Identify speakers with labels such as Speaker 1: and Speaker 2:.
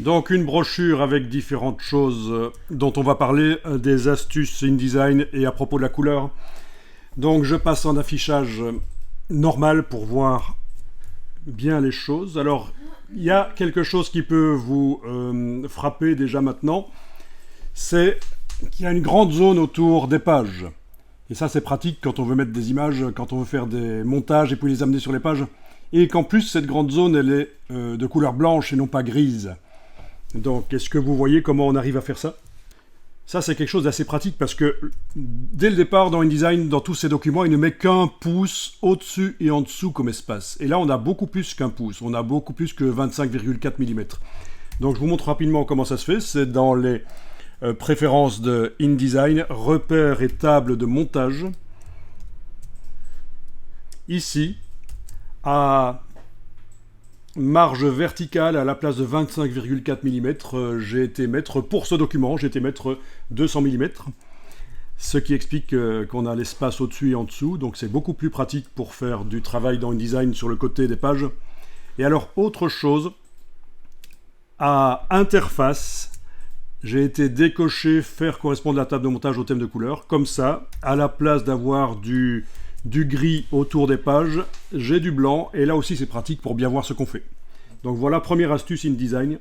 Speaker 1: Donc une brochure avec différentes choses dont on va parler, des astuces InDesign et à propos de la couleur. Donc je passe en affichage normal pour voir bien les choses. Alors il y a quelque chose qui peut vous frapper déjà maintenant, c'est qu'il y a une grande zone autour des pages. Et ça c'est pratique quand on veut mettre des images, quand on veut faire des montages et puis les amener sur les pages. Et qu'en plus cette grande zone elle est de couleur blanche et non pas grise. Donc, est-ce que vous voyez comment on arrive à faire ça? Ça, c'est quelque chose d'assez pratique parce que dès le départ, dans InDesign, dans tous ces documents, il ne met qu'un pouce au-dessus et en dessous comme espace. Et là, on a beaucoup plus qu'un pouce. On a beaucoup plus que 25,4 mm. Donc, je vous montre rapidement comment ça se fait. C'est dans les préférences de InDesign, repères et table de montage. Ici, à marge verticale à la place de 25,4 mm, j'ai été mettre, pour ce document, j'ai été mettre 200 mm, ce qui explique qu'on a l'espace au-dessus et en dessous, donc c'est beaucoup plus pratique pour faire du travail dans InDesign sur le côté des pages. Et alors, autre chose, à interface, j'ai été décocher faire correspondre la table de montage au thème de couleur, comme ça, à la place d'avoir du gris autour des pages, j'ai du blanc, et là aussi c'est pratique pour bien voir ce qu'on fait. Donc voilà, première astuce InDesign.